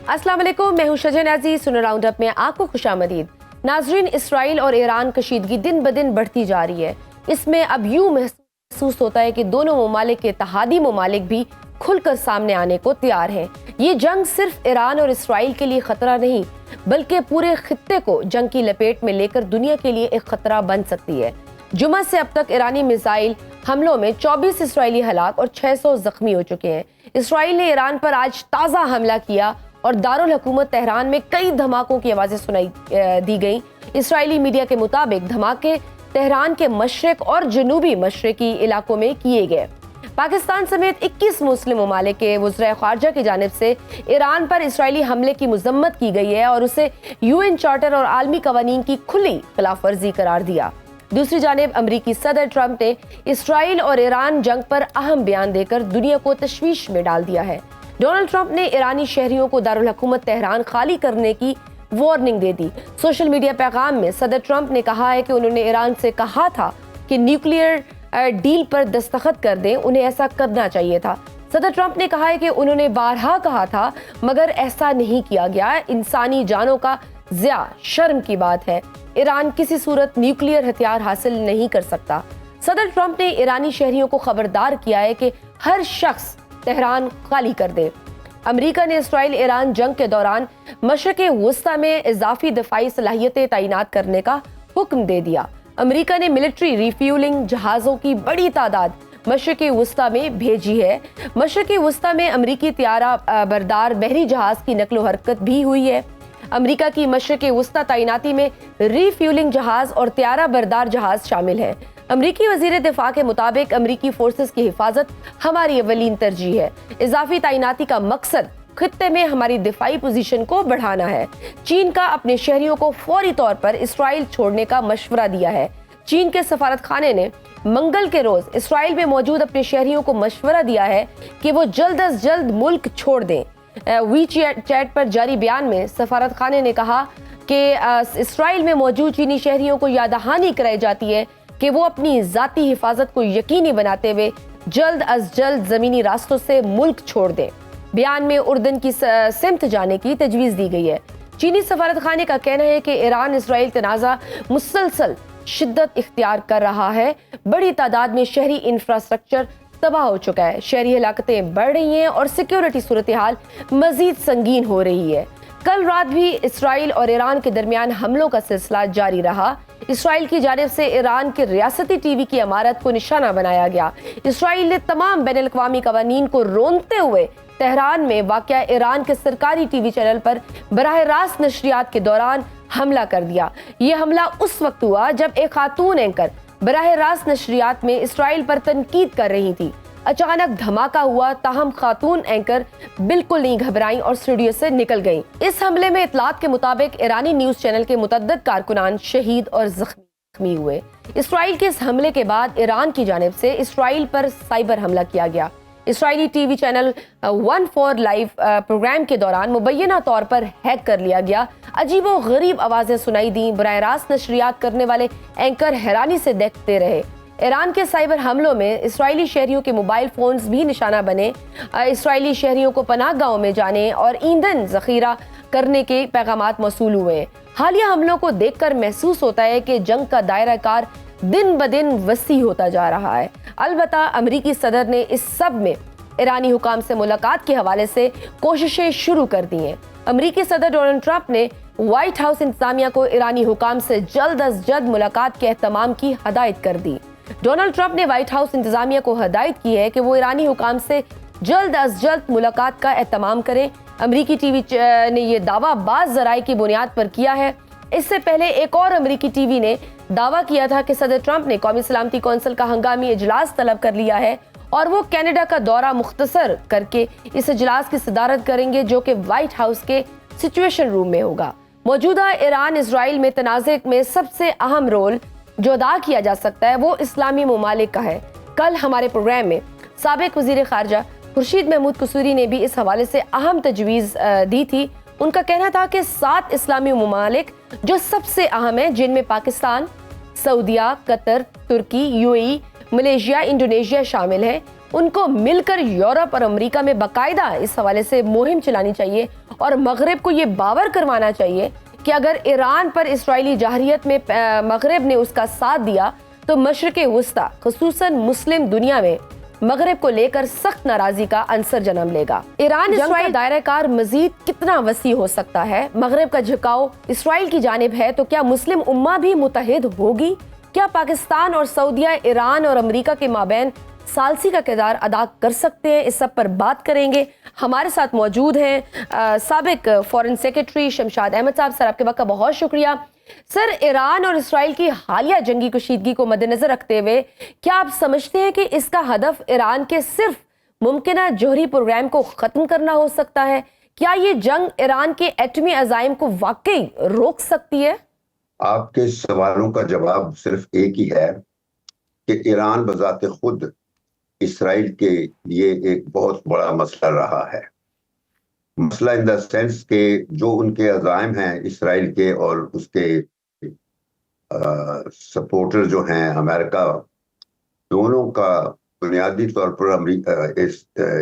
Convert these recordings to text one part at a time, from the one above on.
अस्सलाम वालेकुम, मैं हूं शजन अजीज। सुनो राउंड अप में आपको खुशामदीद। नाजरीन, इसराइल और ईरान कशीदगी दिन ब दिन बढ़ती जा रही है। इसमें अब यूं महसूस होता है कि दोनों ममालिक के इत्तेहादी ममालिक भी खुलकर सामने आने को तैयार हैं। ये जंग सिर्फ ईरान और इसराइल के लिए खतरा नहीं, बल्कि पूरे खित्ते को जंग की लपेट में लेकर दुनिया के लिए एक खतरा बन सकती है। जुमा से अब तक ईरानी मिसाइल हमलों में 24 इसराइली हलाक और 600 जख्मी हो चुके हैं। इसराइल ने ईरान पर आज ताज़ा हमला किया और दारुल हुकूमत तेहरान में कई धमाकों की आवाज़ें सुनाई दी गई। इसराइली मीडिया के मुताबिक धमाके तेहरान के मशरक और जनूबी मशरकी इलाकों में किए गए। पाकिस्तान समेत 21 मुस्लिम ममालिक के वज़ीर ख़ारजा की जानिब से ईरान पर इसराइली हमले की मज़म्मत की गई है और उसे UN चार्टर और आलमी कवानीन की खुली खिलाफ वर्जी करार दिया। दूसरी जानिब अमरीकी सदर ट्रंप ने इसराइल और ईरान जंग पर अहम बयान देकर दुनिया को तशवीश में डाल दिया है। डोनाल्ड ट्रंप ने ईरानी शहरियों को दारुल हुकूमत तेहरान खाली करने की वार्निंग दे दी। सोशल मीडिया पैगाम में सदर ट्रंप ने कहा है कि उन्होंने ईरान से कहा था कि न्यूक्लियर डील पर दस्तखत कर दें, उन्हें ऐसा करना चाहिए था। सदर ट्रंप ने कहा है कि उन्होंने बारहा कहा था मगर ऐसा नहीं किया गया। इंसानी जानों का ज़िया शर्म की बात है। ईरान किसी सूरत न्यूक्लियर हथियार हासिल नहीं कर सकता। सदर ट्रंप ने ईरानी शहरियों को खबरदार किया है कि हर शख्स तेहरान खाली कर दे। अमेरिका ने इसराइल ईरान जंग के दौरान मशरक़े वुस्ता में इजाफी दफाई सलाहियतें तैनात करने का हुक्म दे दिया। अमेरिका ने मिलिट्री रिफ्यूलिंग जहाज़ों की बड़ी तादाद मशरक़े वुस्ता में भेजी है। मशरक़े वुस्ता में अमेरिकी त्यारा बरदार बहरी जहाज़ की नकलो हरकत भी हुई है। अमेरिका की मशरक़े वुस्ता तैनाती में रिफ्यूलिंग जहाज़ और त्यारा बरदार जहाज़ शामिल है। अमरीकी वज़ीर दिफा के मुताबिक अमरीकी फोर्सेस की हिफाजत हमारी अवलीन तरजीह है। इजाफी तैनाती का मकसद खित्ते में हमारी दिफाई पोजीशन को बढ़ाना है। चीन का अपने शहरियों को फौरी तौर पर इसराइल छोड़ने का मशवरा दिया है। चीन के सफारत खाने ने मंगल के रोज इसराइल में मौजूद अपने शहरियों को मशवरा दिया है कि वो जल्द अज जल्द मुल्क छोड़ दें। WeChat पर जारी बयान में सफारत खाने ने कहा कि इसराइल में मौजूद चीनी शहरियों को याद दहानी कराई जाती है कि वो अपनी ज़ाती हिफाजत को यकीनी बनाते हुए जल्द अज जल्द ज़मीनी रास्तों से मुल्क छोड़ दें। बयान में उर्दन की सिमत जाने की तजवीज़ दी गई है। चीनी सफारत खाने का कहना है कि ईरान इसराइल तनाज़ा मुसलसल शिद्दत इख्तियार कर रहा है। बड़ी तादाद में शहरी इंफ्रास्ट्रक्चर तबाह हो चुका है। शहरी हलाकतें बढ़ रही हैं और सिक्योरिटी सूरत हाल मजीद संगीन हो रही है। कल रात भी इसराइल और ईरान के दरमियान हमलों का सिलसिला जारी रहा। इसराइल की जानिब से ईरान के रियासती टीवी की इमारत को निशाना बनाया गया। इसराइल ने तमाम बैनुल-अक़वामी कवानीन को रोनते हुए तेहरान में वाक़या ईरान के सरकारी टीवी चैनल पर बराह रास्त नशरियात के दौरान हमला कर दिया। ये हमला उस वक्त हुआ जब एक खातून एंकर बराह रास्त नशरियात में इसराइल पर तनकीद कर रही थी। अचानक धमाका हुआ, ताहम खातून एंकर बिल्कुल नहीं घबराई और स्टूडियो से निकल गईं। इस हमले में इतलात के मुताबिक ईरानी न्यूज चैनल के मुतअद्दिद कारकुनान शहीद और जख्मी हुए। इसराइल के इस हमले के बाद ईरान की जानिब से इसराइल पर साइबर हमला किया गया। इसराइली टीवी चैनल 14 लाइव प्रोग्राम के दौरान मुबैना तौर पर हैक कर लिया गया। अजीबो गरीब आवाजें सुनाई दी। बराह रास्त नशरियात करने वाले एंकर हैरानी से देखते रहे। ईरान के साइबर हमलों में इसराइली शहरियों के मोबाइल फोन्स भी निशाना बने। इसराइली शहरियों को पनाह गाहों में जाने और ईंधन जखीरा करने के पैगामात मौसूल हुए। हालिया हमलों को देखकर महसूस होता है कि जंग का दायरा कार दिन ब दिन वसी होता जा रहा है। अलबत्ता अमरीकी सदर ने इस सब में ईरानी हुकाम से मुलाकात के हवाले से कोशिशें शुरू कर दी हैं। अमरीकी सदर डोनाल्ड ट्रंप ने व्हाइट हाउस इंतजामिया को ईरानी हुकाम से जल्द अज जल्द मुलाकात के एहतमाम की हदायत कर दी। डोनाल्ड ट्रंप ने व्हाइट हाउस इंतजामिया को हदायत की है कि वो ईरानी हुकाम से जल्द अज जल्द मुलाकात का एहतमाम करें। अमरीकी टीवी ने यह दावा बाज़ ज़राए की बुनियाद पर किया है। इससे पहले एक और अमरीकी टीवी ने दावा किया था कि सदर ट्रंप ने कौमी सलामती कौंसिल का हंगामी इजलास तलब कर लिया है और वो कनाडा का दौरा मुख्तसर करके इस इजलास की सदारत करेंगे, जो कि व्हाइट हाउस के सिचुएशन रूम में होगा। मौजूदा ईरान इसराइल में तनाज़े में सबसे अहम रोल जो अदा किया जा सकता है वो इस्लामी ममालिक का है। कल हमारे प्रोग्राम में साबिक वज़ीर ख़ारजा खुर्शीद महमूद कसूरी ने भी इस हवाले से अहम तजवीज़ दी थी। उनका कहना था कि 7 इस्लामी ममालिक जो सबसे अहम हैं, जिनमें पाकिस्तान, सऊदिया, कतर, तुर्की, UAE, मलेशिया, इंडोनेशिया शामिल हैं, उनको मिलकर यूरोप और अमेरिका में बाकायदा इस हवाले से मुहिम चलानी चाहिए और मगरिब को ये बावर करवाना चाहिए कि अगर ईरान पर इसराइली जाहरियत में मगरिब ने उसका साथ दिया तो मशरिक़ वुस्ता खुसूसन मुस्लिम दुनिया में मगरिब को लेकर सख्त नाराजगी का अंसर जन्म लेगा। ईरान इसराइल दायरा कार मजीद कितना वसी हो सकता है? मगरिब का झुकाव इसराइल की जानिब है तो क्या मुस्लिम उम्मा भी मुतहिद होगी? क्या पाकिस्तान और सऊदीया ईरान और अमेरिका के माबैन सालसी का किरदार अदा कर सकते हैं? इस सब पर बात करेंगे। हमारे साथ मौजूद हैं साबिक फॉरेन सेक्रेटरी शमशाद अहमद साहब। सर, आपके वक्त का बहुत शुक्रिया। सर, ईरान और इसराइल की हालिया जंगी कशीदगी को मद्देनजर रखते हुए क्या आप समझते हैं कि इसका हदफ ईरान के सिर्फ मुमकिन जोहरी प्रोग्राम को खत्म करना हो सकता है? क्या ये जंग ईरान के एटमी अज़ाइम को वाकई रोक सकती है? आपके सवालों का जवाब सिर्फ एक ही है कि ईरान बजाते खुद इसराइल के लिए एक बहुत बड़ा मसला रहा है। मसला इन द सेंस के जो उनके अज़ाइम हैं इसराइल के और उसके सपोर्टर जो हैं अमेरिका, दोनों का बुनियादी तौर पर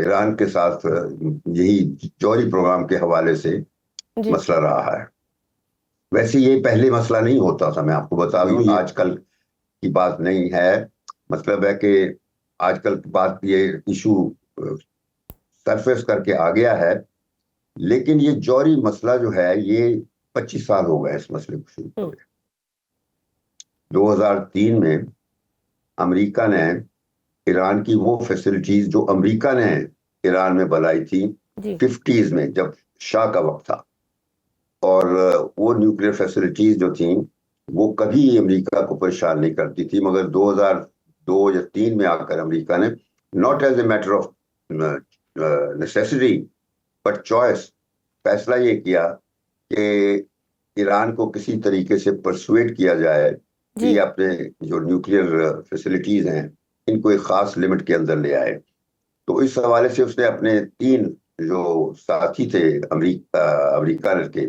ईरान के साथ यही जौहरी प्रोग्राम के हवाले से मसला रहा है। वैसे ये पहले मसला नहीं होता था, मैं आपको बता दूं, आजकल की बात नहीं है। मतलब है कि आजकल की बात ये इशू सरफेस करके आ गया है, लेकिन ये जौहरी मसला जो है ये 25 साल हो गए इस मसले को शुरू हुए। 2003 में अमेरिका ने ईरान की वो फैसिलिटीज जो अमेरिका ने ईरान में बनाई थी 50s में जब शाह का वक्त था, और वो न्यूक्लियर फैसिलिटीज जो थी वो कभी अमेरिका को परेशान नहीं करती थी, मगर 2002 या 3 में आकर अमेरिका ने not as a matter of necessity but choice फैसला ये किया कि ईरान को किसी तरीके से परसुएट किया जाए कि अपने जो न्यूक्लियर फैसिलिटीज हैं इनको एक खास लिमिट के अंदर ले आए। तो इस हवाले से उसने अपने 3 जो साथी थे अमेरिका के,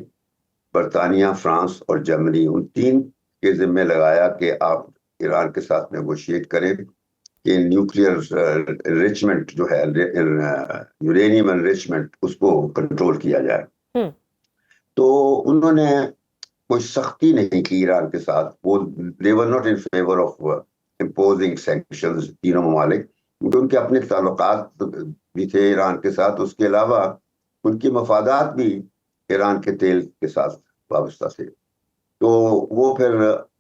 बरतानिया, फ्रांस और जर्मनी, उन 3 के जिम्मे लगाया कि आप ईरान के साथ नेगोशिएट करें कि न्यूक्लियर एनरिचमेंट जो है, यूरेनियम एनरिचमेंट, उसको कंट्रोल किया जाए। तो उन्होंने कोई सख्ती नहीं की ईरान के साथ। वो they were not in favour of imposing sanctions, तीनों ममालिक, क्योंकि उनके अपने ताल्लुकात भी थे ईरान के साथ। उसके अलावा उनकी मफादात भी ईरान के तेल के साथ वाबस्ता थे। तो वो फिर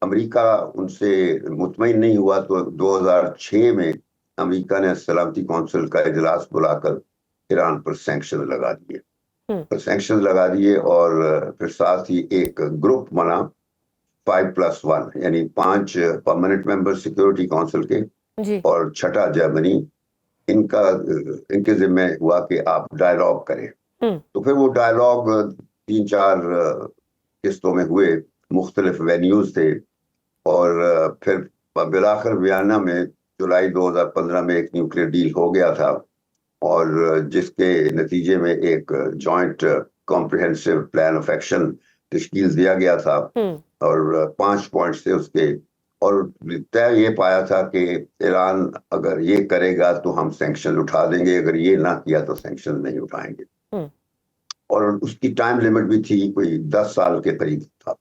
अमेरिका उनसे मुतमईन नहीं हुआ, तो 2006 में अमेरिका ने सलामती कौंसिल का इजलास बुलाकर ईरान पर सैंक्शन लगा दिए। सैंक्शन लगा दिए और फिर साथ ही एक ग्रुप बना 5+1, यानी 5 परमानेंट मेंबर सिक्योरिटी काउंसिल के और 6ठा जर्मनी। इनके जिम्मे हुआ कि आप डायलॉग करें। तो फिर वो डायलॉग 3-4 किस्तों में हुए, मुख्तलिफ वेन्यूज थे, और फिर बिलाखिर वियना में जुलाई 2015 में एक न्यूक्लियर डील हो गया था, और जिसके नतीजे में एक joint comprehensive plan of action तश्कील दिया गया था, और 5 पॉइंट्स थे उसके, और तय ये पाया था कि ईरान अगर ये करेगा तो हम सैंक्शन उठा देंगे, अगर ये ना किया तो सैंक्शन नहीं उठाएंगे। और उसकी टाइम लिमिट भी थी, कोई 10 साल के करीब था।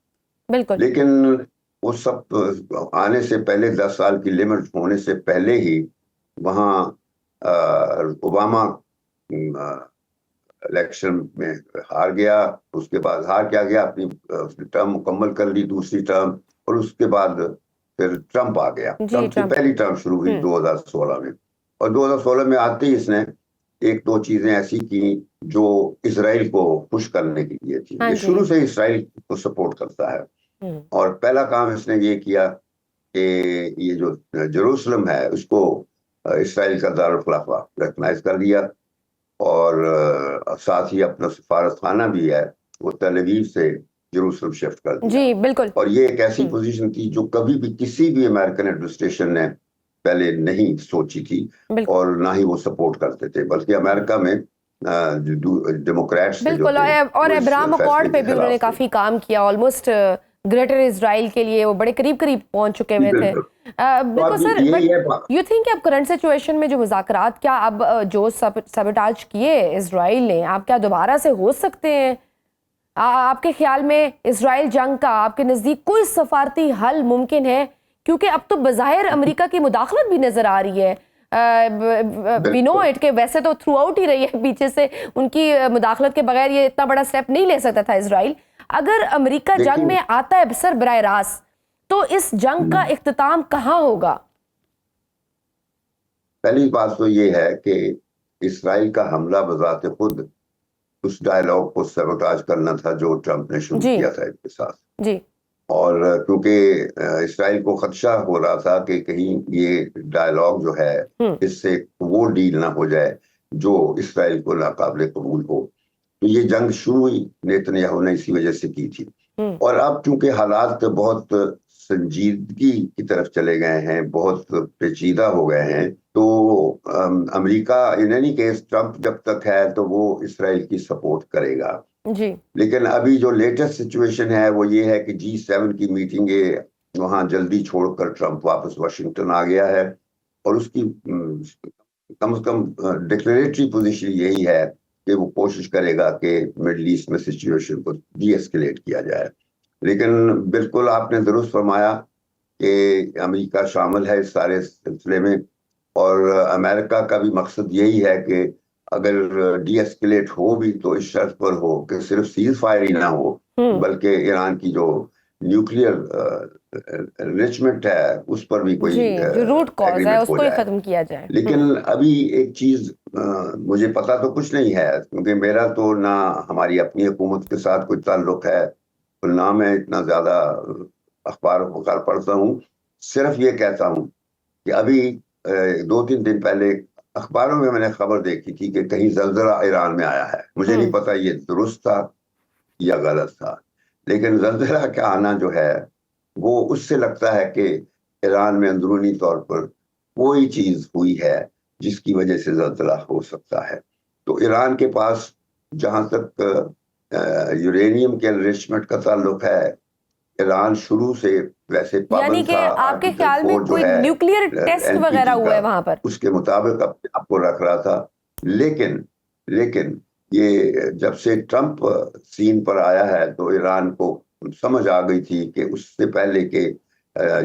बिल्कुल। लेकिन वो सब आने से पहले, 10 साल की लिमिट होने से पहले ही वहाँ ओबामा इलेक्शन में हार गया। उसके बाद हार क्या गया, अपनी टर्म मुकम्मल कर ली, दूसरी टर्म, और उसके बाद फिर ट्रंप आ गया। ट्रंप की पहली टर्म शुरू हुई 2016 में, और 2016 में आते ही इसने 1-2 चीजें ऐसी की जो इसराइल को पुश करने के लिए थी। ये शुरू से इसराइल को सपोर्ट करता है, और पहला काम इसने ये किया कि ये जो जेरूसलम है उसको इसराइल का दारुल खिलाफा रिकॉग्नाइज कर दिया, और साथ ही अपना सफारत खाना भी है वो तेल अवीव से जेरूसलम शिफ्ट कर दिया। जी बिल्कुल। और ये एक ऐसी पोजीशन थी जो कभी भी किसी भी अमेरिकन एडमिनिस्ट्रेशन ने पहले नहीं सोची थी, और ना ही वो सपोर्ट करते थे, बल्कि अमेरिका में डेमोक्रेट्स बिल्कुल, और अब्राहम अकॉर्ड पे भी उन्होंने काफी काम किया। ऑलमोस्ट ग्रेटर इसराइल के लिए, वो बड़े करीब करीब पहुंच चुके हुए थे। बिल्कुल सर, बट यू थिंक अब करंट सिचुएशन में जो मुज़ाकरात, क्या अब जो सबटाज किए इसराइल ने, आप क्या दोबारा से हो सकते हैं? आपके ख्याल में इसराइल जंग का आपके नज़दीक कोई सफारती हल मुमकिन है? क्योंकि अब तो बज़ाहिर अमेरिका की मुदाखलत भी नज़र आ रही है। वी नो इट के वैसे तो थ्रू आउट ही रही है, पीछे से उनकी मुदाखलत के बगैर ये इतना बड़ा स्टेप नहीं ले सकता था इसराइल। अगर अमेरिका जंग में आता है सर बराह रास्त, तो इस जंग का इख्तिताम कहाँ होगा? पहली बात तो ये है कि इसराइल का हमला बजाते खुद उस डायलॉग को सबोटाज करना था जो ट्रंप ने शुरू किया था इनके साथ जी। और क्योंकि इसराइल को खदशा हो रहा था कि कहीं ये डायलॉग जो है इससे वो डील ना हो जाए जो इसराइल को नाकाबिले कबूल हो, तो ये जंग शुरू हुई नेतन्याहू ने इसी वजह से की थी। और अब चूंकि हालात बहुत संजीदगी की तरफ चले गए हैं, बहुत पेचीदा हो गए हैं, तो America in any case Trump जब तक है तो वो इसराइल की सपोर्ट करेगा जी। लेकिन अभी जो लेटेस्ट सिचुएशन है वो ये है कि G7 की मीटिंग वहां जल्दी छोड़कर ट्रंप वापस वाशिंगटन आ गया है और उसकी कम से कम डिक्लेरेटरी पोजीशन यही है कि वो कोशिश करेगा कि मिडिल ईस्ट में सिचुएशन को डी-एस्केलेट किया जाए। लेकिन बिल्कुल आपने दुरुस्त फरमाया कि अमेरिका शामिल है इस सारे सिलसिले में और अमेरिका का भी मकसद यही है कि अगर डी-एस्केलेट हो भी तो इस शर्त पर हो कि सिर्फ सीज फायर ही ना हो बल्कि ईरान की जो न्यूक्लियर एनरिचमेंट है उस पर भी कोई जो रूट कॉज है उसको ही खत्म किया जाए। लेकिन अभी एक चीज मुझे पता तो कुछ नहीं है क्योंकि मेरा तो ना हमारी अपनी हुकूमत के साथ कोई ताल्लुक है, तो ना मैं इतना ज्यादा अखबार पढ़ता हूँ। सिर्फ ये कहता हूँ कि अभी 2-3 दिन पहले अखबारों में मैंने खबर देखी थी कि कहीं जल्जला ईरान में आया है। मुझे नहीं पता ये दुरुस्त था या गलत था, लेकिन जल्जला का आना जो है वो उससे लगता है कि ईरान में अंदरूनी तौर पर कोई चीज हुई है जिसकी वजह से जल्जला हो सकता है। तो ईरान के पास जहां तक यूरेनियम के एनरिचमेंट का ताल्लुक है, ईरान शुरू से वैसे पाबंद था। आपके ख्याल में कोई न्यूक्लियर टेस्ट वगैरह हुआ है वहां पर? उसके मुताबिक अपने आप को रख रहा था, लेकिन ये जब से ट्रंप सीन पर आया है तो ईरान को समझ आ गई थी कि उससे पहले कि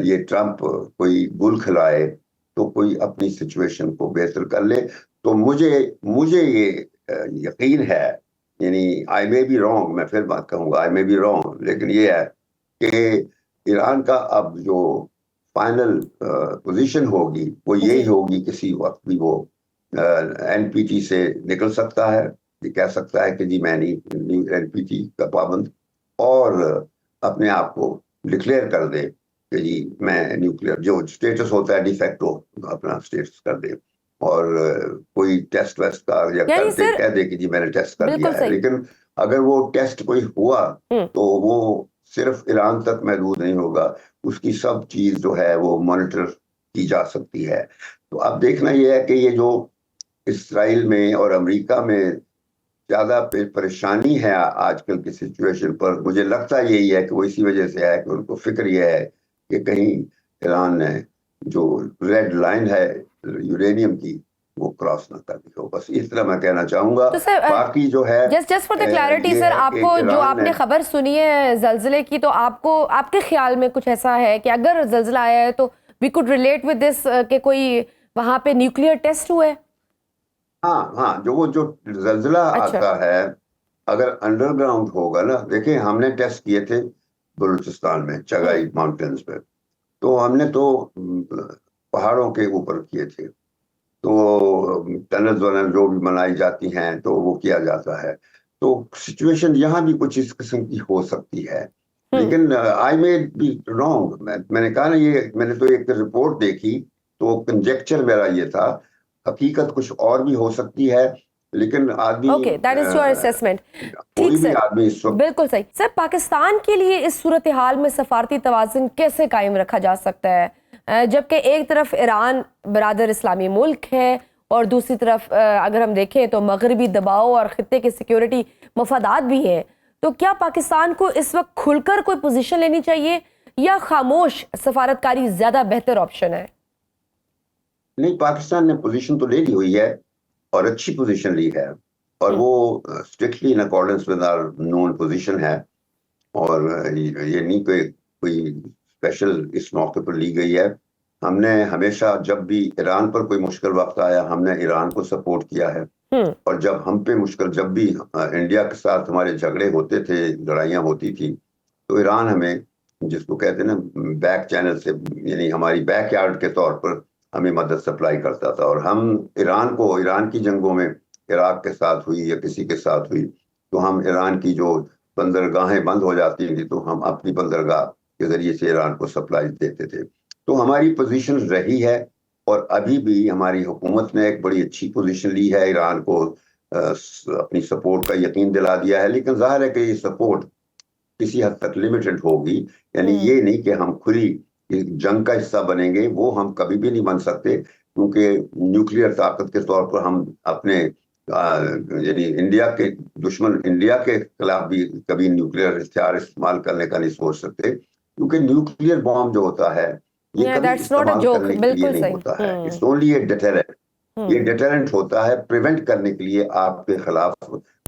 ये ट्रंप कोई गुल खिलाए तो कोई अपनी सिचुएशन को बेहतर कर ले। तो मुझे ये यकीन है, यानी आई मे बी रॉन्ग, मैं फिर बात कहूंगा आई मे बी रॉन्ग, लेकिन ये है कि ईरान का अब जो फाइनल पोजीशन होगी वो यही होगी, किसी वक्त भी वो एनपीटी से निकल सकता है, ये कह सकता है कि जी मैं नहीं एनपीटी का पाबंद, और अपने आप को डिक्लेयर कर दे कि जी मैं न्यूक्लियर जो स्टेटस होता है डिफेक्टो अपना स्टेटस कर दे और कोई टेस्ट वेस्ट का या कर दे, कह दे कि जी मैंने टेस्ट कर दिया है। लेकिन अगर वो टेस्ट कोई हुआ तो वो सिर्फ ईरान तक महदूद नहीं होगा, उसकी सब चीज जो है वो मॉनिटर की जा सकती है। तो अब देखना यह है कि ये जो इसराइल में और अमेरिका में ज्यादा परेशानी है आजकल की सिचुएशन पर, मुझे लगता यही है कि वो इसी वजह से है कि उनको फिक्र यह है कि कहीं ईरान ने जो रेड लाइन है यूरेनियम की वो क्रॉस ना कर दी हो। बस इस तरह मैं कहना चाहूंगा। तो सर, बाकी जो है just for the clarity sir, आपको जो आपने खबर सुनी है जल्जले की, तो आपको आपके ख्याल में कुछ ऐसा है कि अगर जल्जला आया है तो we could relate with this कि कोई वहां पे न्यूक्लियर टेस्ट हुए? हाँ, जो जल्जला आता है अगर अंडरग्राउंड होगा ना, देखिए हमने टेस्ट किए थे बलूचिस्तान में चगाई माउंटेन्स पे, तो हमने तो पहाड़ों के ऊपर किए थे, तो टनल्स वनल जो भी बनाई जाती हैं तो वो किया जाता है। तो सिचुएशन यहाँ भी कुछ इस किस्म की हो सकती है, लेकिन आई मे बी रॉन्ग। मैंने कहा ना, ये मैंने तो एक रिपोर्ट देखी तो कंजेक्चर मेरा ये था, हकीकत कुछ और भी हो सकती है, लेकिन आदमी okay, that is your assessment. ठीक सर, बिल्कुल सही सर। पाकिस्तान के लिए इस सूरत हाल में सफारती तवाज़ुन कैसे कायम रखा जा सकता है, जबकि एक तरफ ईरान बरादर इस्लामी मुल्क है और दूसरी तरफ अगर हम देखें तो मगरबी दबाव और खित्ते के सिक्योरिटी मफादात भी हैं, तो क्या पाकिस्तान को इस वक्त खुलकर कोई पोजीशन लेनी चाहिए या खामोश सफारतकारी ज्यादा बेहतर ऑप्शन है? नहीं, पाकिस्तान ने पोजीशन तो ले ली हुई है और अच्छी पोजीशन ली है, और वो strictly in accordance with our known position है, और ये नहीं कोई स्पेशल इस मौके पर ली गई है। हमने हमेशा जब भी ईरान पर कोई मुश्किल वक्त आया हमने ईरान को सपोर्ट किया है, और जब हम पे मुश्किल, जब भी इंडिया के साथ हमारे झगड़े होते थे, लड़ाइयाँ होती थी, तो ईरान हमें, जिसको कहते हैं ना, बैक चैनल से, यानी हमारी बैक यार्ड के तौर पर हमें मदद सप्लाई करता था। और हम ईरान की जंगों में, इराक के साथ हुई या किसी के साथ हुई, तो हम ईरान की जो बंदरगाहें बंद हो जाती थी तो हम अपनी बंदरगाह के जरिए से ईरान को सप्लाई देते थे। तो हमारी पोजीशन रही है, और अभी भी हमारी हुकूमत ने एक बड़ी अच्छी पोजीशन ली है, ईरान को अपनी सपोर्ट का यकीन दिला दिया है। लेकिन जाहिर है कि ये सपोर्ट किसी हद तक लिमिटेड होगी, यानी ये नहीं कि हम खुली जंग का हिस्सा बनेंगे, वो हम कभी भी नहीं बन सकते, क्योंकि न्यूक्लियर ताकत के तौर पर हम अपने यानी इंडिया के दुश्मन इंडिया के खिलाफ भी कभी न्यूक्लियर हथियार इस्तेमाल करने का नहीं सोच सकते, क्योंकि न्यूक्लियर बॉम्ब जो होता है ये कभी इस्तेमाल करने के लिए नहीं होता है, इट्स ओनली ए डिटरेंट। ये डिटरेंट होता है प्रिवेंट करने के लिए आपके खिलाफ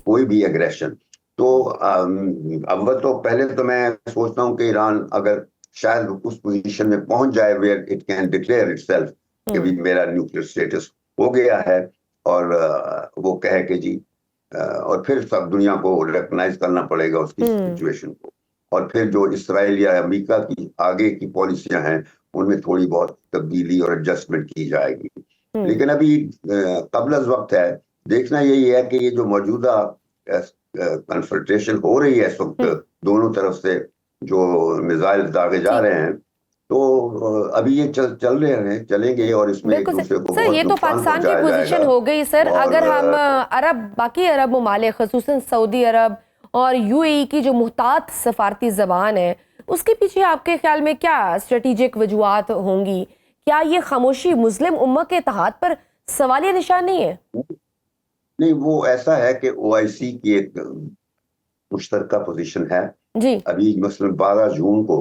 कोई भी एग्रेशन। तो अव्वल तो पहले तो मैं सोचता हूँ कि ईरान अगर शायद उस पोजीशन में पहुंच जाए where it can declare itself कि भी मेरा न्यूक्लियर स्टेटस हो गया है, और वो कहे कि जी, और फिर सब दुनिया को रिकॉग्नाइज करना पड़ेगा उसकी सिचुएशन को, और फिर जो इसराइल या अमेरिका की आगे की पॉलिसियां हैं उनमें थोड़ी बहुत तब्दीली और एडजस्टमेंट की जाएगी। लेकिन अभी कबल अज़ वक्त है, देखना यही है कि ये जो मौजूदा कन्फ्रंटेशन हो रही है इस वक्त दोनों तरफ से, जो मिसाइल दागे जा रहे हैं, तो अभी ये चल रहे हैं, चलेंगे, और इसमें एक दूसरे को सर, ये तो पाकिस्तान की पोजीशन हो गई सर। अगर हम बाकी अरब ममालिक, खसूसन सऊदी अरब और यूएई की जो मुहतात सफारती जबान है, उसके पीछे आपके ख्याल में क्या स्ट्रेटेजिक वजूहात होंगी? क्या ये खामोशी मुस्लिम उम्मा के इत्तेहाद पर सवालिया निशान नहीं है? नहीं, वो ऐसा है कि ओआईसी की एक मुश्तरका पोजीशन है जी। अभी मसलन 12 जून को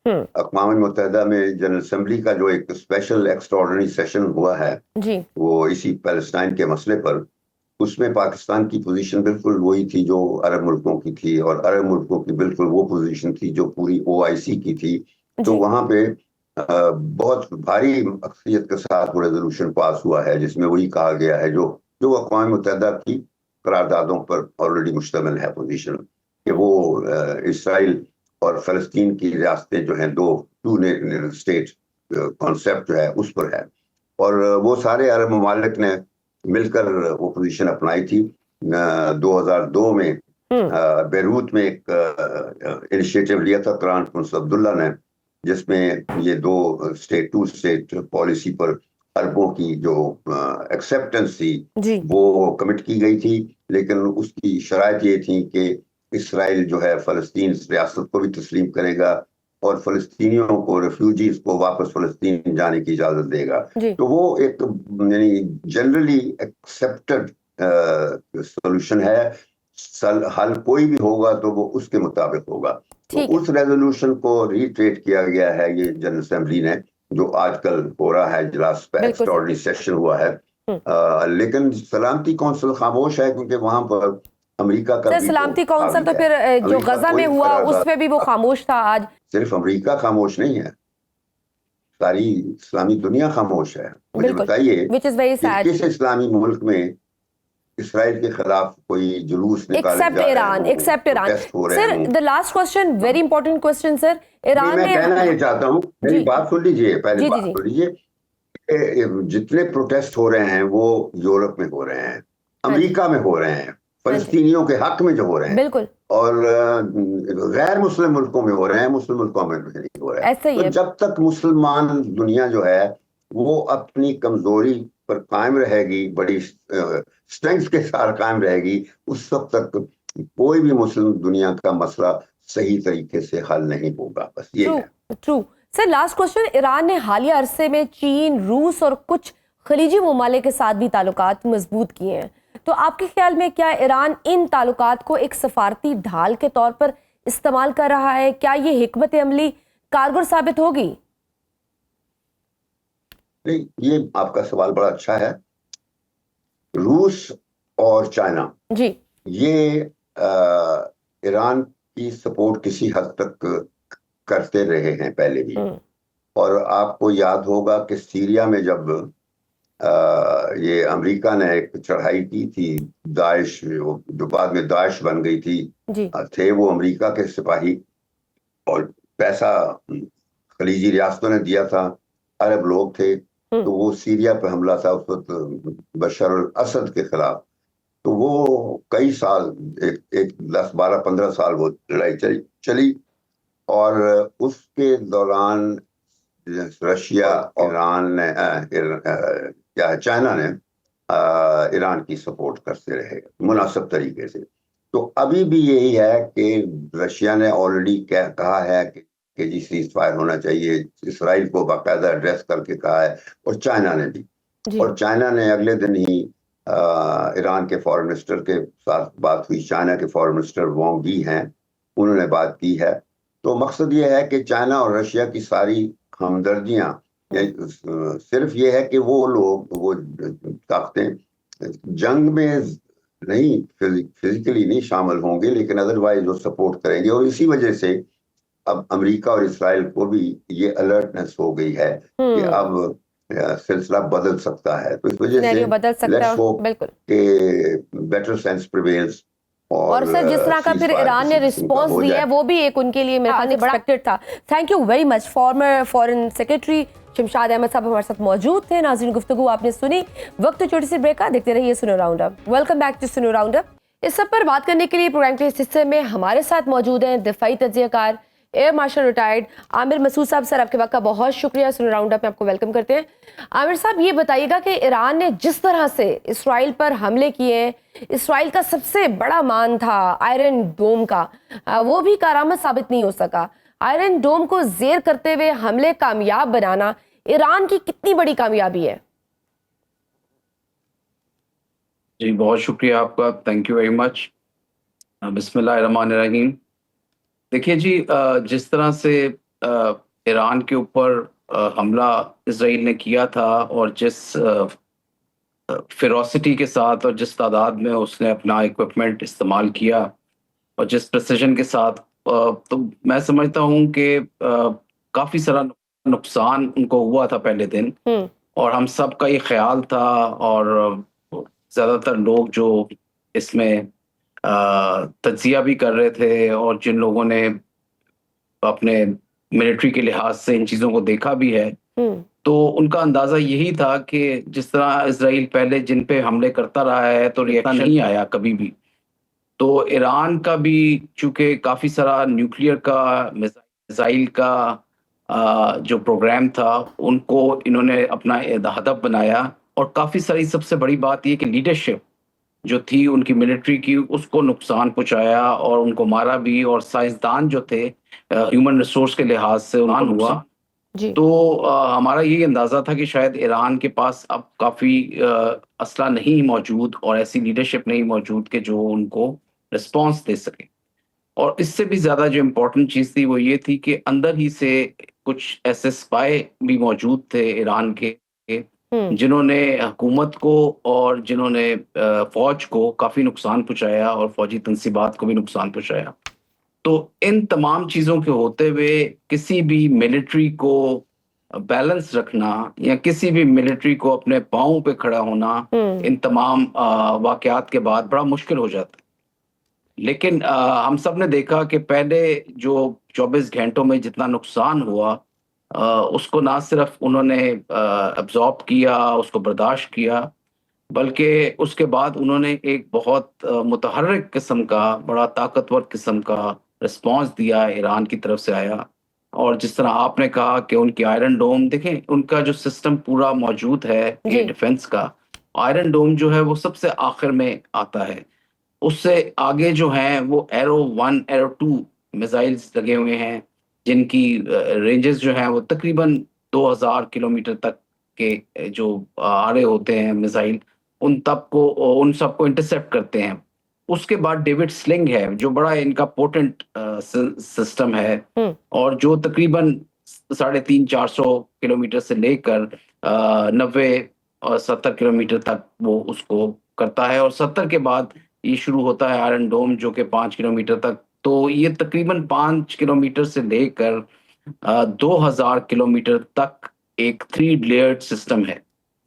अक़वाम मुत्तहिदा में जनरल असेंबली का जो एक स्पेशल एक्स्ट्राऑर्डिनरी सेशन हुआ है जी, वो इसी पैलेस्टाइन के मसले पर, उसमें पाकिस्तान की पोजीशन बिल्कुल वही थी जो अरब मुल्कों की थी, और अरब मुल्कों की बिल्कुल वो पोजीशन थी जो पूरी ओआईसी की थी। तो वहां पे बहुत भारी अक्सरियत के साथ वो रेजोल्यूशन पास हुआ है, जिसमें वही कहा गया है जो अक़वाम मुत्तहिदा की करारदादों पर ऑलरेडी मुश्तमिल है पोजीशन, कि वो इसराइल और फलस्तीन की रियासतें जो हैं, टू स्टेट कॉन्सेप्ट जो है उस पर है। और वो सारे अरब ममालिक ने मिलकर वो पोजीशन अपनाई थी। 2002 में बेरूत में एक इनिशिएटिव लिया था क़ुरान प्रिंस अब्दुल्ला ने, जिसमें ये टू स्टेट पॉलिसी पर अरबों की जो एक्सेप्टेंस थी वो कमिट की गई थी। लेकिन उसकी शराइत ये थी कि इसराइल जो है फलस्तीन रियासत को भी तस्लीम करेगा और फलस्तीनियों को, रेफ्यूजीज को वापस फलस्तीन जाने की इजाजत देगा। तो वो एक यानी जनरली एक्सेप्टेड सॉल्यूशन है। हल कोई भी होगा तो वो उसके मुताबिक होगा। तो उस रेजोल्यूशन को रीट्रेट किया गया है ये जनरल असेंबली ने, जो आजकल हो रहा है, इजलास एक्स्ट्राऑर्डिनरी सेशन हुआ है। लेकिन सलामती कौंसिल खामोश है, क्योंकि वहां पर अमेरिका का सलामती कौंसिल तो फिर जो गजा में हुआ उसमें भी वो खामोश था। आज सिर्फ अमेरिका खामोश नहीं है, सारी इस्लामी दुनिया खामोश है। मुझे बताइए किस इस्लामी मुल्क में इसराइल के खिलाफ कोई जुलूस निकाले जा रहे हैं? Except Iran. Sir, the last question, very important question sir. Iran मैं कहना ये चाहता हूँ, मेरी बात सुन लीजिए, पहले बात सुन लीजिए। जितने प्रोटेस्ट हो रहे हैं वो यूरोप में हो रहे हैं, अमेरिका में हो रहे हैं, फलस्तीनियों के हक में जो हो रहे हैं, बिल्कुल, और गैर मुस्लिम मुल्कों में हो रहे हैं, मुस्लिम मुल्कों में नहीं हो रहे हैं। तो जब तक मुसलमान दुनिया जो है वो अपनी कमजोरी पर कायम रहेगी, बड़ी स्ट्रेंथ के साथ कायम रहेगी, उस वक्त तक कोई भी मुस्लिम दुनिया का मसला सही तरीके से हल नहीं होगा। बस ये है। True. Sir, last question. Iran ने हालिया अरसे में चीन, रूस और कुछ खलीजी ममालिक के साथ भी ताल्लुकात मजबूत किए हैं। तो आपके ख्याल में क्या ईरान इन ताल्लुकात को एक सफारती ढाल के तौर पर इस्तेमाल कर रहा है? क्या ये हिकमत अमली कारगर साबित होगी? नहीं, ये आपका सवाल बड़ा अच्छा है। रूस और चाइना जी। ये ईरान की सपोर्ट किसी हद तक करते रहे हैं पहले भी। और आपको याद होगा कि सीरिया में जब ये अमेरिका ने एक चढ़ाई की थी, दाइश जो बाद में दाइश बन गई थी, जी। थे वो अमेरिका के सिपाही, और पैसा खलीजी रियासतों ने दिया था, अरब लोग थे। तो वो सीरिया पे हमला था उस वक्त बशर अल असद के खिलाफ। तो वो कई साल, एक 10, 12, 15 साल वो लड़ाई चली। और उसके दौरान रशिया, ईरान ने क्या है, चाइना ने ईरान की सपोर्ट करते रहे मुनासिब तरीके से। तो अभी भी यही है कि रशिया ने ऑलरेडी कहा है कि जी सीज फायर होना चाहिए, इसराइल को बाकायदा एड्रेस करके कहा है, और चाइना ने भी। और चाइना ने अगले दिन ही ईरान के फॉरेन मिनिस्टर के साथ बात हुई, चाइना के फॉरेन मिनिस्टर वांग यी हैं, उन्होंने बात की है। तो मकसद ये है कि चाइना और रशिया की सारी हमदर्दियां सिर्फ ये है कि वो लोग, वो ताकतें जंग में नहीं, फिजिकली नहीं शामिल होंगे, लेकिन अदरवाइज वो सपोर्ट करेंगे। और इसी वजह से अब अमेरिका और इसराइल को भी ये अलर्टनेस हो गई है कि अब सिलसिला बदल सकता है। तो इस वजह से बदल सकता है, बिल्कुल, कि बेटर सेंस प्रिवेल्स। और सर जिस तरह का फिर ईरान ने रिस्पॉन्स दिया है वो भी एक उनके लिए मेरे ख्याल से बड़ा एक्सपेक्टेड था। Thank you very much. Former foreign secretary Shamshad Ahmed sahab हमारे साथ मौजूद थे। नाज़रीन, गुफ्तगू आपने सुनी। वक्त छोटी सी ब्रेक का, देखते रहिए सुनो round up. Welcome back to सुनो राउंड अप। इस सब पर बात करने के लिए प्रोग्राम के इस हिस्से में हमारे साथ मौजूद हैं दिफाई तज्जियाकार air marshal retired Amir Masood साहब। सर, आपके वक्त का बहुत शुक्रिया। सुनो राउंड अप में आपको वेलकम करते हैं। आमिर साहब, ये बताइएगा कि ईरान ने जिस तरह से इसराइल पर हमले किए, इसराइल का सबसे बड़ा मान था आयरन डोम का, वो भी कारामद साबित नहीं हो सका। आयरन डोम को जेर करते हुए हमले कामयाब बनाना ईरान की कितनी बड़ी कामयाबी है? जी, बहुत शुक्रिया आपका, थैंक यू वेरी मच। बिस्मिल्लाहिर्रहमानिर्रहीम। देखिए जी, जिस तरह से ईरान के ऊपर हमला इसराइल ने किया था, और जिस फेरोसिटी के साथ और जिस तादाद में उसने अपना इक्विपमेंट इस्तेमाल किया, और जिस प्रिसिजन के साथ, तो मैं समझता हूँ कि काफ़ी सारा नुकसान उनको हुआ था पहले दिन। और हम सब का ये ख्याल था, और ज़्यादातर लोग जो इसमें तज्जिया भी कर रहे थे, और जिन लोगों ने अपने मिलिट्री के लिहाज से इन चीज़ों को देखा भी है, तो उनका अंदाज़ा यही था कि जिस तरह इसराइल पहले जिन पे हमले करता रहा है, तो रिएक्शन नहीं आया कभी भी। तो ईरान का भी चूँकि काफ़ी सारा न्यूक्लियर का, मिसाइल का जो प्रोग्राम था, उनको इन्होंने अपना हदफ बनाया। और काफ़ी सारी, सबसे बड़ी बात ये कि लीडरशिप जो थी उनकी मिलिट्री की, उसको नुकसान पहुँचाया और उनको मारा भी। और साइंसदान जो थे, ह्यूमन रिसोर्स के लिहाज से नुकसान हुआ। तो हमारा ये अंदाज़ा था कि शायद ईरान के पास अब काफ़ी असला नहीं मौजूद और ऐसी लीडरशिप नहीं मौजूद कि जो उनको रिस्पॉन्स दे सके। और इससे भी ज़्यादा जो इम्पोर्टेंट चीज़ थी वो ये थी कि अंदर ही से कुछ ऐसे स्पाई भी मौजूद थे ईरान के, जिन्होंने हुकूमत को और जिन्होंने फ़ौज को काफ़ी नुकसान पहुँचाया, और फ़ौजी तंसीबात को भी नुकसान पहुँचाया। तो इन तमाम चीज़ों के होते हुए किसी भी मिलिट्री को बैलेंस रखना, या किसी भी मिलिट्री को अपने पाँव पे खड़ा होना, इन तमाम वाक़यात के बाद बड़ा मुश्किल हो जाता है। लेकिन हम सब ने देखा कि पहले जो 24 घंटों में जितना नुकसान हुआ, उसको ना सिर्फ उन्होंने अब्ज़ॉर्ब किया, उसको बर्दाश्त किया, बल्कि उसके बाद उन्होंने एक बहुत मुतहर्रिक किस्म का, बड़ा ताकतवर किस्म का रिस्पॉन्स दिया, ईरान की तरफ से आया। और जिस तरह आपने कहा कि उनकी आयरन डोम, देखें उनका जो सिस्टम पूरा मौजूद है ये डिफेंस का, आयरन डोम जो है वो सबसे आखिर में आता है। उससे आगे जो हैं वो एरो 1, एरो 2 मिसाइल्स लगे हुए हैं, जिनकी रेंजेस जो हैं वो तकरीबन 2000 किलोमीटर तक के जो आ रहे होते हैं मिसाइल। उन सबको इंटरसेप्ट करते हैं। उसके बाद डेविड स्लिंग है जो बड़ा इनका पोटेंट सिस्टम है और जो तकरीबन 350-400 किलोमीटर से लेकर 90 और 70 किलोमीटर तक वो उसको करता है और 70 के बाद ये शुरू होता है आयरन डोम जो कि 5 किलोमीटर तक। तो ये तकरीबन 5 किलोमीटर से लेकर 2000 किलोमीटर तक एक 3 लेयर्ड सिस्टम है।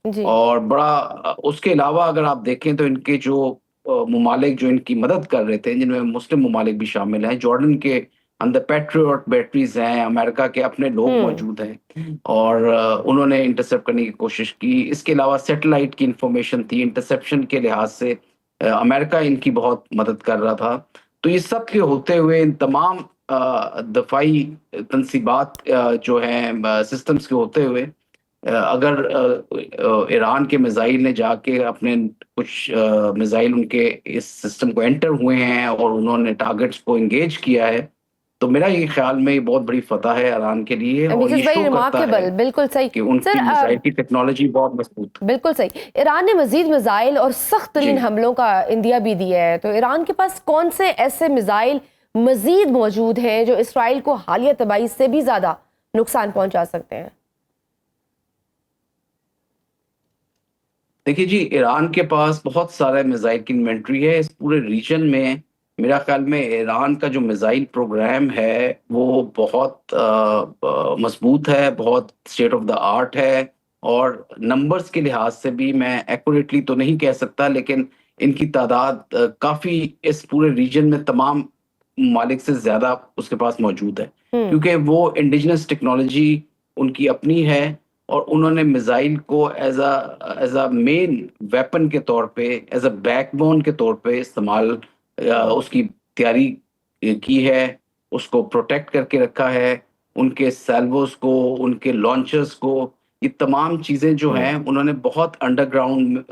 जी और बड़ा उसके अलावा अगर आप देखें तो इनके जो ममालिक जो इनकी मदद कर रहे थे जिनमें मुस्लिम ममालिक भी शामिल हैं, जॉर्डन के अंदर पैट्रियट बैटरीज हैं, अमेरिका के अपने लोग मौजूद हैं और उन्होंने इंटरसेप्ट करने की कोशिश की। इसके अलावा सैटेलाइट की इंफॉर्मेशन थी, इंटरसेप्शन के लिहाज से अमेरिका इनकी बहुत मदद कर रहा था। तो ये सब के होते हुए इन तमाम दफाई तनसीबात जो हैं सिस्टम्स के होते हुए अगर ईरान के मिसाइल ने जाके अपने कुछ मिसाइल उनके इस सिस्टम को एंटर हुए हैं और उन्होंने टारगेट्स को एंगेज किया है, तो मेरा ये ख्याल में ये बहुत बड़ी फतह है ईरान के लिए और विच ये इज वेरी शो करता रिमार्केबल। है बिल्कुल सही कि उनकी सर। मिसाइल की टेक्नोलॉजी बहुत मजबूत है। बिल्कुल सही। ईरान ने मजीद मिसाइल और सख्त तरीन जी। हमलों का इंदिया भी दिया है, तो ईरान के पास कौन से ऐसे मिसाइल मजीद मौजूद हैं जो इसराइल को हालिया तबाही से भी ज्यादा नुकसान पहुंचा सकते हैं? देखिए जी, ईरान के पास बहुत सारे मिसाइल की इन्वेंट्री है इस पूरे रीजन में। मेरा ख्याल में ईरान का जो मिसाइल प्रोग्राम है वो बहुत मजबूत है, बहुत स्टेट ऑफ द आर्ट है और नंबर्स के लिहाज से भी मैं एक्यूरेटली तो नहीं कह सकता, लेकिन इनकी तादाद काफ़ी इस पूरे रीजन में तमाम ममालिक से ज़्यादा उसके पास मौजूद है, क्योंकि वो इंडिजिनस टेक्नोलॉजी उनकी अपनी है और उन्होंने मिसाइल को एज अ मेन वेपन के तौर पे, एज अ बैकबोन के तौर पे इस्तेमाल उसकी तैयारी की है, उसको प्रोटेक्ट करके रखा है, उनके सैल्वोस को, उनके लॉन्चर्स को, ये तमाम चीज़ें जो हैं उन्होंने बहुत अंडरग्राउंड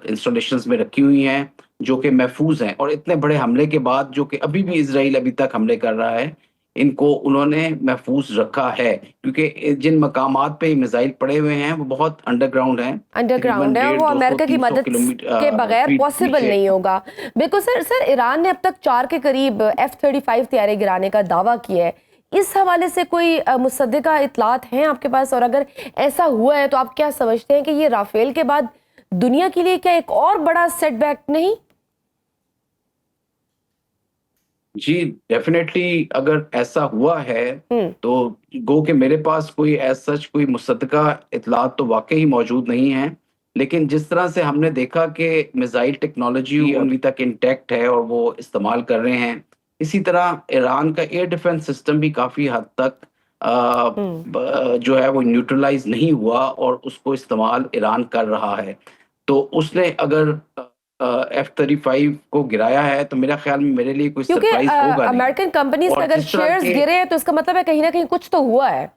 इंस्टॉलेशंस में रखी हुई हैं जो कि महफूज हैं और इतने बड़े हमले के बाद जो कि अभी भी इजराइल अभी तक हमले कर रहा है, इनको उन्होंने महफूज रखा है क्योंकि जिन मकामात पे ये मिसाइल पड़े हुए हैं वो बहुत अंडरग्राउंड हैं, अंडरग्राउंड है, वो 150, अमेरिका की 200, मदद 300 किलोमीटर के बगैर फीट पॉसिबल नीचे। नहीं होगा। बिल्कुल सर, ईरान ने अब तक 4 के करीब F-35 तैयारी गिराने का दावा किया है। इस हवाले से कोई मुसद्दिका इतलात हैं आपके पास, और अगर ऐसा हुआ है तो आप क्या समझते हैं कि ये राफेल के बाद दुनिया के लिए क्या एक और बड़ा सेटबैक नहीं? जी डेफिनेटली, अगर ऐसा हुआ है तो गो कि मेरे पास कोई सच कोई मुसद्दका इतलात तो वाकई मौजूद नहीं है, लेकिन जिस तरह से हमने देखा कि मिसाइल टेक्नोलॉजी अभी तक इंटैक्ट है और वो इस्तेमाल कर रहे हैं, इसी तरह ईरान का एयर डिफेंस सिस्टम भी काफ़ी हद तक जो है वो न्यूट्रलाइज नहीं हुआ और उसको इस्तेमाल ईरान कर रहा है। तो उसने अगर F-35 को गिराया है तो मेरा ख्याल में मेरे लिए कोई क्योंकि सरप्राइज होगा नहीं। अमेरिकन कंपनीज के और अगर जिस तरह शेयर्स के गिरे हैं तो इसका मतलब है कहीं ना कहीं कुछ तो हुआ है।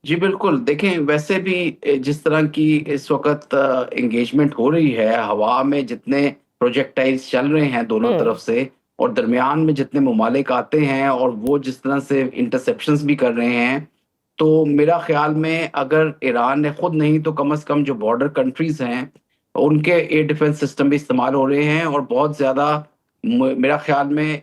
जी बिल्कुल, देखें वैसे भी जिस तरह की इस वक्त एंगेजमेंट हो रही है, हवा में जितने प्रोजेक्टाइल्स चल रहे हैं दोनों तरफ से और दरमियान में जितने ममालिक आते हैं और वो जिस तरह से इंटरसेप्शंस भी कर रहे हैं, तो मेरा ख्याल में अगर ईरान ने खुद नहीं तो कम से कम जो बॉर्डर कंट्रीज हैं उनके एयर डिफेंस सिस्टम भी इस्तेमाल हो रहे हैं और बहुत ज़्यादा मेरा ख्याल में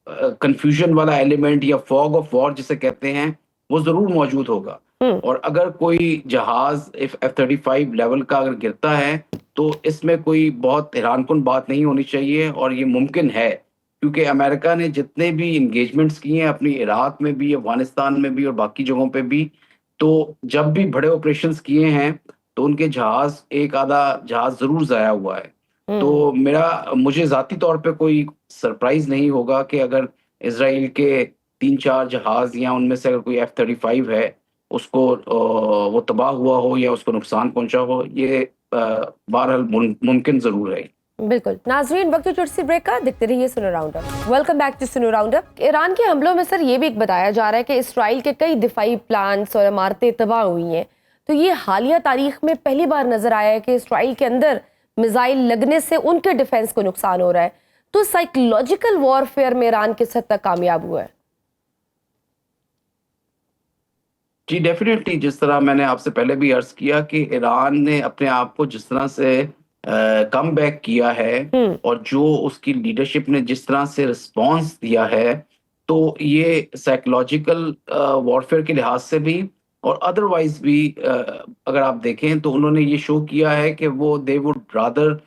कंफ्यूजन वाला एलिमेंट या फॉग ऑफ वॉर जिसे कहते हैं वो ज़रूर मौजूद होगा। और अगर कोई जहाज F-35 लेवल का अगर गिरता है तो इसमें कोई बहुत हैरानकुन बात नहीं होनी चाहिए और ये मुमकिन है, क्योंकि अमेरिका ने जितने भी इंगेजमेंट्स किए हैं अपनी इराक में भी, अफगानिस्तान में भी और बाकी जगहों पे भी, तो जब भी बड़े ऑपरेशंस किए हैं तो उनके जहाज एक आधा जहाज ज़रूर ज़ाया हुआ है। तो मुझे ज़ाती तौर पे कोई सरप्राइज़ नहीं होगा कि अगर इज़राइल के 3-4 जहाज़ या उनमें से अगर कोई F-35 है, उसको वो तबाह हुआ हो या उसको नुकसान पहुँचा हो, ये बहरहाल मुमकिन ज़रूर है। बिल्कुल नाजरीन, वक्त छोटी सी ब्रेक का, देखते रहिए सुनो round up. Welcome back to सुनो राउंड अप। ईरान के हमलों में सर ये भी एक बताया जा रहा है कि इसराइल के कई दिफाई प्लान्स और इमारतें तबाह हुई हैं। तो ये हालिया तारीख में पहली बार नजर आया है कि इसराइल के अंदर मिसाइल लगने से उनके डिफेंस को नुकसान हो रहा है। तो साइकोलॉजिकल वॉरफेयर में ईरान किस हद तक कामयाब हुआ है? जी, डेफ़िनेटली जिस तरह मैंने आपसे पहले भी अर्ज़ किया कि ईरान ने अपने आप को जिस तरह से कमबैक किया है हम्म। और जो उसकी लीडरशिप ने जिस तरह से रिस्पॉन्स दिया है, तो ये साइकोलॉजिकल वॉरफेयर के लिहाज से भी और अदरवाइज़ भी अगर आप देखें तो उन्होंने ये शो किया है कि वो they would rather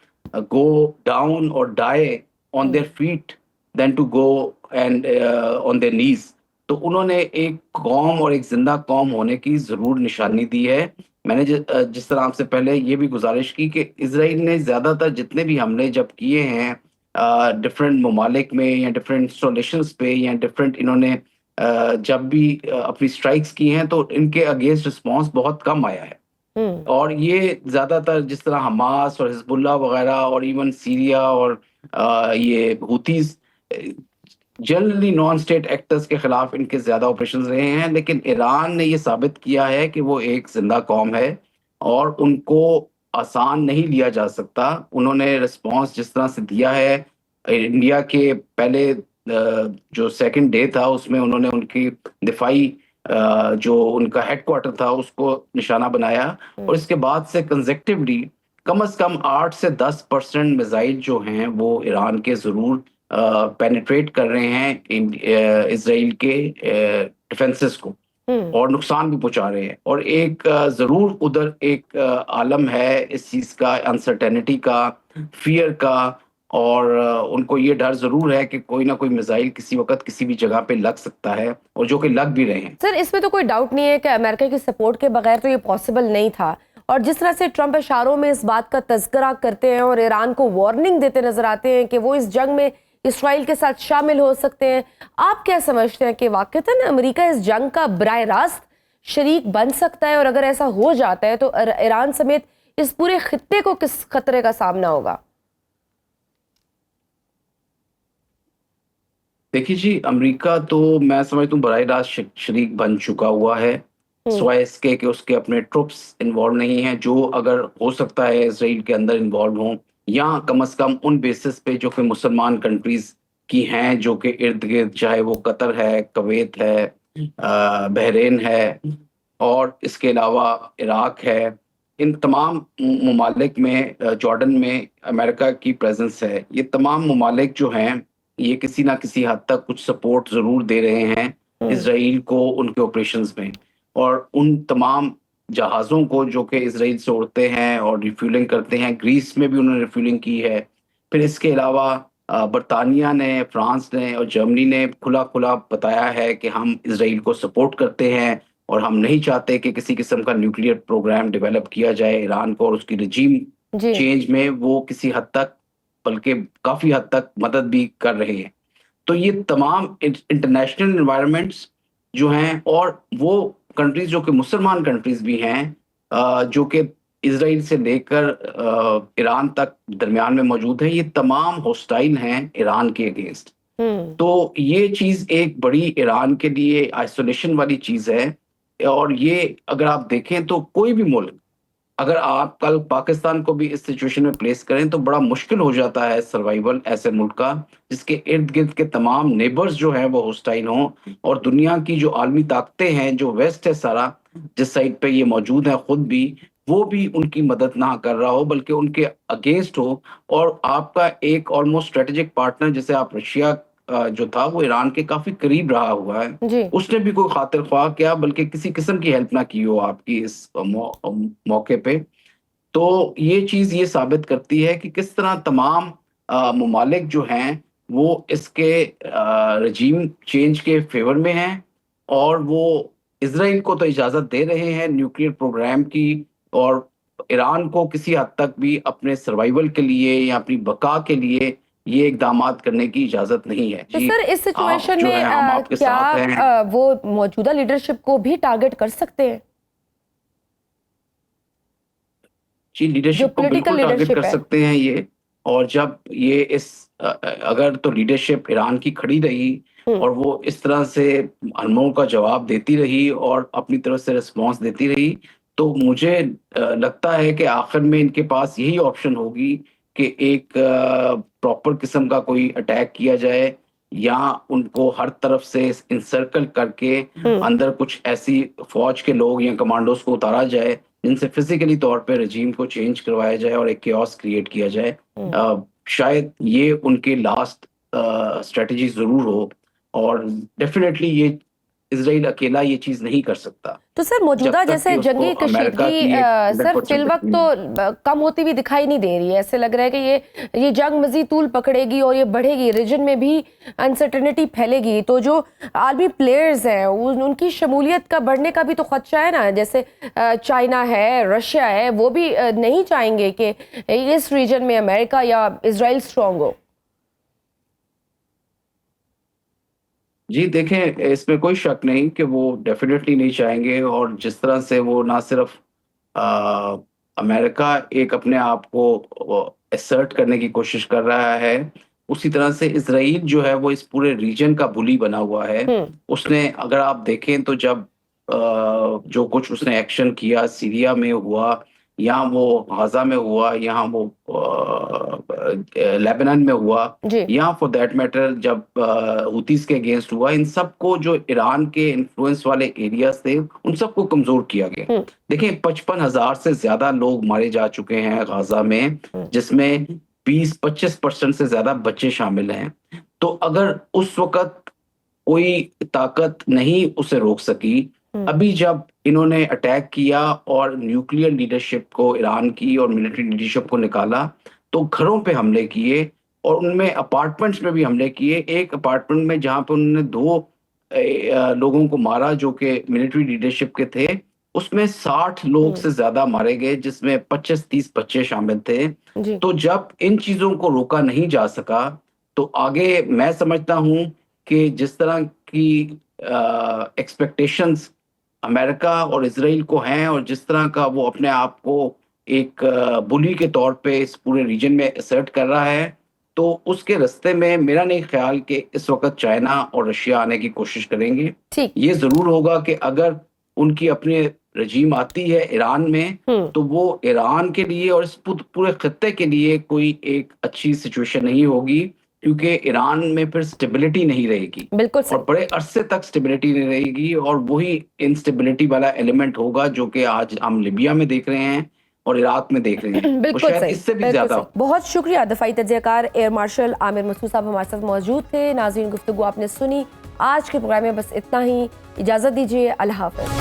go down और die on their feet than to go and on their knees. तो उन्होंने एक कौम और एक ज़िंदा कौम होने की ज़रूर निशानी दी है। मैंने जिस तरह आपसे पहले ये भी गुज़ारिश की कि इज़राइल ने ज़्यादातर जितने भी हमले जब किए हैं डिफरेंट ममालिक में या डिफरेंट इंस्टॉलेशंस पे या डिफरेंट इन्होंने जब भी अपनी स्ट्राइक्स की हैं तो इनके अगेंस्ट रिस्पॉन्स बहुत कम आया है। हम्म। और ये ज़्यादातर जिस तरह हमास और हिज़्बुल्लाह वग़ैरह और इवन सीरिया और ये हूथीज़ जनरली नॉन स्टेट एक्टर्स के खिलाफ इनके ज़्यादा ऑपरेशंस रहे हैं, लेकिन ईरान ने ये साबित किया है कि वो एक ज़िंदा कौम है और उनको आसान नहीं लिया जा सकता। उन्होंने रिस्पॉन्स जिस तरह से दिया है, इंडिया के पहले जो सेकंड डे था उसमें उन्होंने उनकी दिफाई जो उनका हेडक्वार्टर था उसको निशाना बनाया और इसके बाद से कंसेक्टिवली कम से कम 8 से 10% मिसाइल जो हैं वो ईरान के ज़रूर पेनिट्रेट कर रहे हैं इज़राइल के डिफेंसेस को हम्म। और नुकसान भी पहुंचा रहे हैं और एक ज़रूर उधर एक आलम है इस चीज़ का, अनसर्टेनिटी का, फियर का और उनको ये डर ज़रूर है कि कोई ना कोई मिसाइल किसी वक़्त किसी भी जगह पे लग सकता है और जो कि लग भी रहे हैं। सर, इसमें तो कोई डाउट नहीं है कि अमेरिका की सपोर्ट के बगैर तो ये पॉसिबल नहीं था। और जिस तरह से ट्रंप इशारों में इस बात का तज़किरा करते हैं और ईरान को वार्निंग देते नजर आते हैं कि वो इस जंग में इसराइल के साथ शामिल हो सकते हैं, आप क्या समझते हैं कि वाक़ईतन अमेरिका इस जंग का बराह रास्त शरीक बन सकता है? और अगर ऐसा हो जाता है तो ईरान समेत इस पूरे खित्ते को किस खतरे का सामना होगा? देखिए जी, अमेरिका तो मैं समझता हूँ बराह रास्त शरीक बन चुका हुआ है। सिवाय इसके कि उसके अपने ट्रुप्स इन्वॉल्व नहीं हैं, जो अगर हो सकता है इसराइल के अंदर इन्वॉल्व हों या कम से कम उन बेसिस पे जो कि मुसलमान कंट्रीज़ की हैं, जो कि इर्द-गिर्द चाहे वो कतर है, कुवैत है, बहरीन है और इसके अलावा इराक है। इन तमाम ममालिक में जॉर्डन में अमेरिका की प्रेज़ेंस है। ये तमाम ममालिक जो हैं, ये किसी न किसी हद तक कुछ सपोर्ट ज़रूर दे रहे हैं इज़राइल को उनके ऑपरेशंस में। और उन तमाम जहाज़ों को जो कि इज़राइल से उड़ते हैं और रिफ्यूलिंग करते हैं, ग्रीस में भी उन्होंने रिफ्यूलिंग की है। फिर इसके अलावा बर्तानिया ने, फ्रांस ने और जर्मनी ने खुला-खुला बताया है कि हम इज़राइल को सपोर्ट करते हैं और हम नहीं चाहते कि किसी किस्म का न्यूक्लियर प्रोग्राम डेवलप किया जाए ईरान को और उसकी रेजीम जी। चेंज में वो किसी हद तक बल्कि काफ़ी हद तक मदद भी कर रहे हैं। तो ये तमाम इंटरनेशनल एनवायरनमेंट्स जो हैं और वो कंट्रीज जो कि मुसलमान कंट्रीज भी हैं जो कि इसराइल से लेकर ईरान तक दरमियान में मौजूद है, ये तमाम हॉस्टाइल हैं ईरान के अगेंस्ट। हम्म। तो ये चीज़ एक बड़ी ईरान के लिए आइसोलेशन वाली चीज़ है और ये अगर आप देखें तो कोई भी मुल्क अगर आप कल पाकिस्तान को भी इस सिचुएशन में प्लेस करें तो बड़ा मुश्किल हो जाता है सर्वाइवल ऐसे मुल्क का जिसके इर्द-गिर्द के तमाम नेबर्स जो हैं वो हॉस्टाइल हों और दुनिया की जो आलमी ताकतें हैं, जो वेस्ट है सारा, जिस साइड पे ये मौजूद है खुद भी, वो भी उनकी मदद ना कर रहा हो बल्कि उनके अगेंस्ट हो और आपका एक ऑलमोस्ट स्ट्रेटेजिक पार्टनर जिसे आप रशिया जो था वो ईरान के काफ़ी करीब रहा हुआ है। जी। उसने भी कोई खातिर ख्वाह किया बल्कि किसी किस्म की हेल्प ना की हो आपकी इस मौके पे। तो ये चीज़ ये साबित करती है कि किस तरह तमाम ममालिक जो हैं वो इसके रेजीम चेंज के फ़ेवर में हैं और वो इज़राइल को तो इजाज़त दे रहे हैं न्यूक्लियर प्रोग्राम की और ईरान को किसी हद तक भी अपने सर्वाइवल के लिए या अपनी बका के लिए ये इक़दामात करने की इजाज़त नहीं है। तो जी, सर, इस आप सिचुएशन जो में है हम आपके क्या साथ हैं। वो मौजूदा लीडरशिप को भी टारगेट कर सकते हैं? जी, जो लीडरशिप को पॉलिटिकल बिल्कुल टारगेट कर लीडरशिप है। सकते हैं ये और जब ये अगर तो लीडरशिप ईरान की खड़ी रही हम्म। और वो इस तरह से हमलों का जवाब देती रही और अपनी तरफ से रिस्पॉन्स देती रही, तो मुझे लगता है कि आखिर में इनके पास यही ऑप्शन होगी कि एक प्रॉपर किस्म का कोई अटैक किया जाए या उनको हर तरफ से इंसर्कल करके अंदर कुछ ऐसी फौज के लोग या कमांडोज को उतारा जाए जिनसे फिजिकली तौर पे रजीम को चेंज करवाया जाए और एक केओस क्रिएट किया जाए। शायद ये उनके लास्ट स्ट्रेटजी जरूर हो, और डेफिनेटली ये इजराइल अकेला ये चीज नहीं कर सकता। तो सर मौजूदा जैसे जंगी कशीदगी सर फिल वक्त तो कम होती हुई दिखाई नहीं दे रही है। ऐसे लग रहा है कि ये जंग मजीद तूल पकड़ेगी और ये बढ़ेगी, रीजन में भी अनसर्टेनिटी फैलेगी। तो जो आर्मी प्लेयर्स हैं उनकी शमूलियत का बढ़ने का भी तो खदशा है ना। जैसे चाइना है, रशिया है, वो भी नहीं चाहेंगे कि इस रीजन में अमेरिका या इजराइल स्ट्रांग हो। जी देखें, इसमें कोई शक नहीं कि वो डेफिनेटली नहीं चाहेंगे, और जिस तरह से वो ना सिर्फ अमेरिका एक अपने आप को असर्ट करने की कोशिश कर रहा है, उसी तरह से इजराइल जो है वो इस पूरे रीजन का बुली बना हुआ है। उसने, अगर आप देखें तो जब जो कुछ उसने एक्शन किया सीरिया में हुआ, यहाँ वो गाजा में हुआ, यहाँ वो लेबनान में हुआ, यहाँ फॉर दैट मैटर जब हुतीस के अगेंस्ट हुआ, इन सबको जो ईरान के इन्फ्लुएंस वाले एरियाज थे उन सबको कमजोर किया गया। देखिए 55,000 से ज्यादा लोग मारे जा चुके हैं गाजा में, जिसमें 20-25% से ज्यादा बच्चे शामिल हैं। तो अगर उस वक्त कोई ताकत नहीं उसे रोक सकी, अभी जब इन्होंने अटैक किया और न्यूक्लियर लीडरशिप को, ईरान की और मिलिट्री लीडरशिप को निकाला, तो घरों पे हमले किए और उनमें अपार्टमेंट्स में भी हमले किए। एक अपार्टमेंट में जहां पे उन्होंने 2 लोगों को मारा जो कि मिलिट्री लीडरशिप के थे, उसमें 60 लोग से ज्यादा मारे गए, जिसमें 25-30 बच्चे शामिल थे। तो जब इन चीजों को रोका नहीं जा सका, तो आगे मैं समझता हूं कि जिस तरह की एक्सपेक्टेशंस अमेरिका और इजराइल को हैं, और जिस तरह का वो अपने आप को एक बुली के तौर पे इस पूरे रीजन में असर्ट कर रहा है, तो उसके रास्ते में मेरा नहीं ख्याल कि इस वक्त चाइना और रशिया आने की कोशिश करेंगे। ये जरूर होगा कि अगर उनकी अपनी रजीम आती है ईरान में, तो वो ईरान के लिए और इस पूरे खत्ते के लिए कोई एक अच्छी सिचुएशन नहीं होगी, क्योंकि ईरान में फिर स्टेबिलिटी नहीं रहेगी। बिल्कुल और बड़े अरसे तक स्टेबिलिटी नहीं रहेगी, और वही इंस्टेबिलिटी वाला एलिमेंट होगा जो कि आज हम लिबिया में देख रहे हैं और इराक में देख रहे हैं। बिल्कुल सही, इससे भी ज्यादा। बहुत शुक्रिया दफाई तजज़ियाकार एयर मार्शल आमिर मसूद साहब हमारे साथ मौजूद थे। नाज़रीन, गुफ्तगू आपने सुनी। आज के प्रोग्राम में बस इतना ही। इजाजत दीजिए, अल्लाह हाफ़िज़।